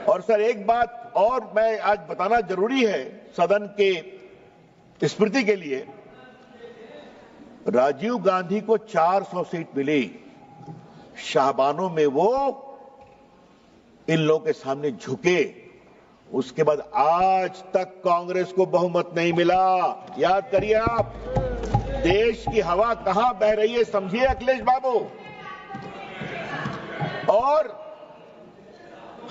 और सर एक बात और मैं आज बताना जरूरी है सदन के स्मृति के लिए, राजीव गांधी को 400 सीट मिली, शाहबानों में वो इन लोगों के सामने झुके, उसके बाद आज तक कांग्रेस को बहुमत नहीं मिला। याद करिए आप, देश की हवा कहां बह रही है समझिए अखिलेश बाबू। और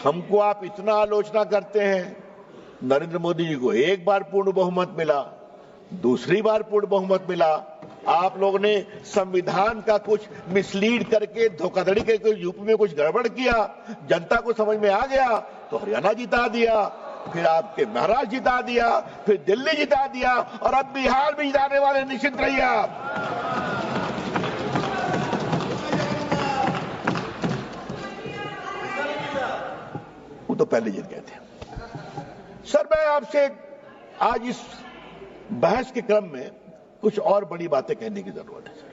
हमको आप इतना आलोचना करते हैं, नरेंद्र मोदी जी को एक बार पूर्ण बहुमत मिला, दूसरी बार पूर्ण बहुमत मिला। आप लोगों ने संविधान का कुछ मिसलीड करके धोखाधड़ी करके यूपी में कुछ गड़बड़ किया, जनता को समझ में आ गया तो हरियाणा जिता दिया, फिर आपके महाराष्ट्र जिता दिया, फिर दिल्ली जिता दिया और अब बिहार भी जिताने वाले, निश्चित रहिए आप। वो तो पहले जीत गए थे। सर मैं आपसे आज इस बहस के क्रम में कुछ और बड़ी बातें कहने की जरूरत है सर।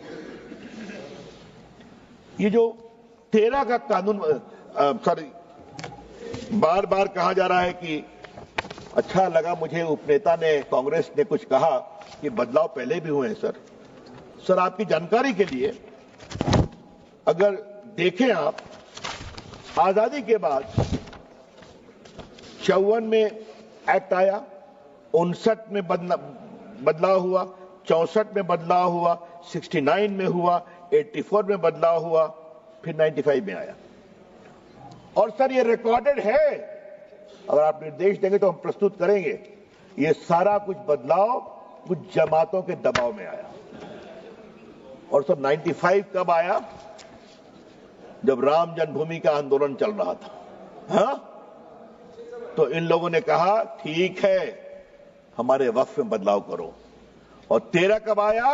ये जो 13 का कानून सर बार बार कहा जा रहा है कि अच्छा लगा मुझे उपनेता ने, कांग्रेस ने कुछ कहा कि बदलाव पहले भी हुए हैं। सर आपकी जानकारी के लिए अगर देखें आप, आजादी के बाद 54 में एक्ट आया, 59 में बदलाव हुआ, 64 में बदलाव हुआ, 69 में हुआ, 84 में बदलाव हुआ, फिर 95 में आया। और सर ये रिकॉर्डेड है, अगर आप निर्देश देंगे तो हम प्रस्तुत करेंगे। ये सारा कुछ बदलाव कुछ जमातों के दबाव में आया। और सर 95 कब आया? जब राम जन्मभूमि का आंदोलन चल रहा था। हाँ, तो इन लोगों ने कहा ठीक है हमारे वक्फ में बदलाव करो। और 13 कब आया?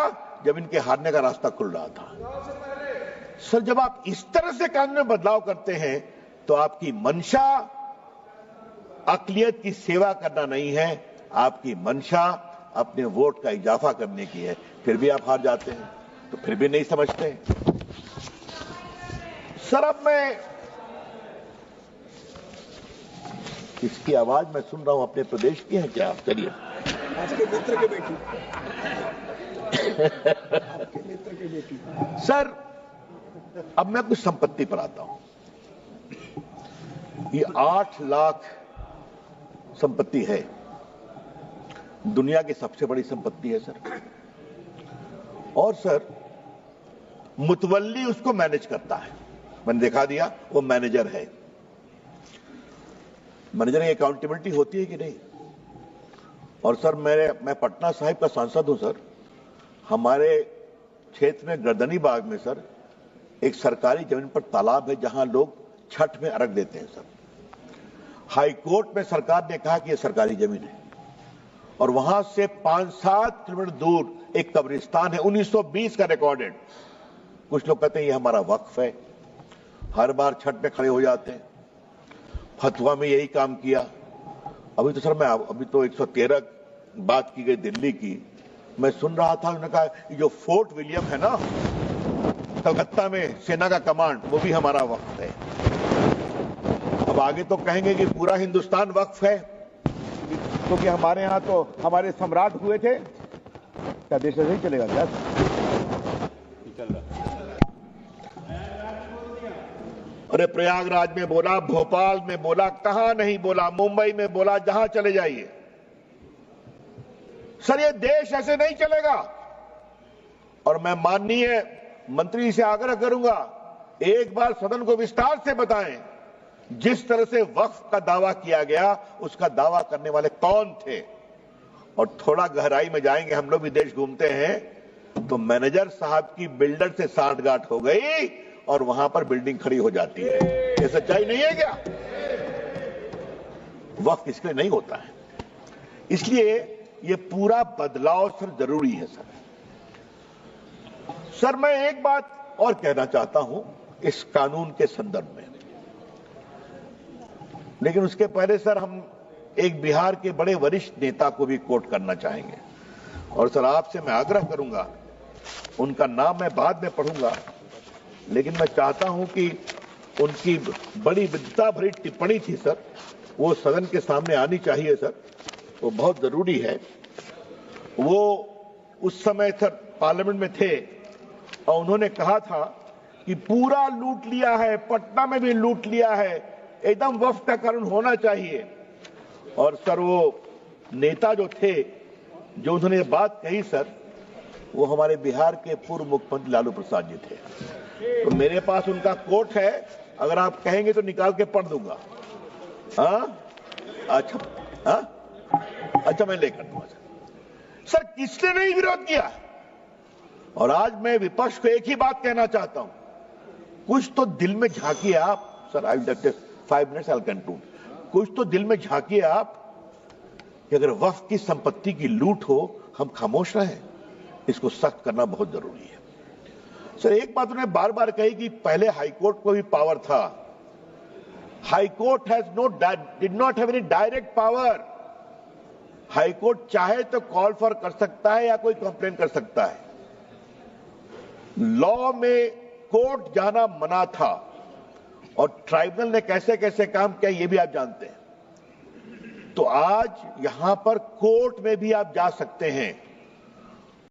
जब इनके हारने का रास्ता खुल रहा था। सर जब आप इस तरह से कानून में बदलाव करते हैं तो आपकी मंशा अक़लियत की सेवा करना नहीं है, आपकी मंशा अपने वोट का इजाफा करने की है। फिर भी आप हार जाते हैं, तो फिर भी नहीं समझते। सर अब मैं इसकी आवाज मैं सुन रहा हूं अपने प्रदेश की है क्या? चलिए आपके मित्र की बेटी आपके मित्र की बेटी। सर अब मैं कुछ संपत्ति पर आता हूं। ये 8 लाख संपत्ति है, दुनिया की सबसे बड़ी संपत्ति है सर। और सर मुतवल्ली उसको मैनेज करता है, मैंने दिखा दिया वो मैनेजर है। मैनेजर की अकाउंटेबिलिटी होती है कि नहीं? और सर मैं पटना साहिब का सांसद हूं सर। हमारे क्षेत्र में गर्दनी बाग में सर एक सरकारी जमीन पर तालाब है जहां लोग छठ में अर्घ देते हैं सर। हाई कोर्ट में सरकार ने कहा कि यह सरकारी जमीन है और वहां से 5-7 किलोमीटर दूर एक कब्रिस्तान है, 1920 का रिकॉर्डेड। कुछ लोग कहते हैं ये हमारा वक्फ है, हर बार छठ में खड़े हो जाते हैं। फतवा में यही काम किया। अभी तो सर अभी तो 113 बात की गई दिल्ली की, मैं सुन रहा था उन्होंने कहा जो फोर्ट विलियम है ना कलकत्ता में सेना का कमांड, वो भी हमारा वक्फ है। अब आगे तो कहेंगे कि पूरा हिंदुस्तान वक्फ है, क्योंकि हमारे यहां तो हमारे सम्राट हुए थे। क्या देश ऐसे ही चलेगा क्या? अरे प्रयागराज में बोला, भोपाल में बोला, कहां नहीं बोला, मुंबई में बोला, जहां चले जाइए। सर ये देश ऐसे नहीं चलेगा। और मैं माननीय मंत्री से आग्रह करूंगा, एक बार सदन को विस्तार से बताएं जिस तरह से वक्फ का दावा किया गया, उसका दावा करने वाले कौन थे। और थोड़ा गहराई में जाएंगे, हम लोग भी देश घूमते हैं, तो मैनेजर साहब की बिल्डर से सांठगांठ हो गई और वहां पर बिल्डिंग खड़ी हो जाती है। ये सच्चाई नहीं है क्या? वक्फ इसके लिए नहीं होता है। इसलिए ये पूरा बदलाव सर जरूरी है सर। सर मैं एक बात और कहना चाहता हूं इस कानून के संदर्भ में, लेकिन उसके पहले सर हम एक बिहार के बड़े वरिष्ठ नेता को भी कोट करना चाहेंगे। और सर आपसे मैं आग्रह करूंगा, उनका नाम मैं बाद में पढ़ूंगा, लेकिन मैं चाहता हूं कि उनकी बड़ी विद्वता भरी टिप्पणी थी सर, वो सदन के सामने आनी चाहिए सर, वो बहुत जरूरी है। वो उस समय सर पार्लियामेंट में थे और उन्होंने कहा था कि पूरा लूट लिया है, पटना में भी लूट लिया है, एकदम वक्फ का कानून होना चाहिए। और सर वो नेता जो थे, जो उन्होंने ये बात कही सर, वो हमारे बिहार के पूर्व मुख्यमंत्री लालू प्रसाद जी थे। तो मेरे पास उनका कोट है, अगर आप कहेंगे तो निकाल के पढ़ दूंगा। अच्छा, अच्छा मैं लेकर दूंगा सर। किसने नहीं विरोध किया? और आज मैं विपक्ष को एक ही बात कहना चाहता हूं, कुछ तो दिल में झांकिए आप sir. I will just 5 minutes I conclude. कुछ तो दिल में झांकिए आप कि अगर वक्फ की संपत्ति की लूट हो, हम खामोश रहें? इसको सख्त करना बहुत जरूरी है सर। एक बात उन्होंने बार बार कही कि पहले हाईकोर्ट को भी पावर था। High court did not have any direct power. High court चाहे तो कॉल फॉर कर सकता है या कोई कंप्लेन कर सकता है। लॉ में कोर्ट जाना मना था और ट्राइब्यूनल ने कैसे कैसे काम किया ये भी आप जानते हैं। तो आज यहां पर कोर्ट में भी आप जा सकते हैं।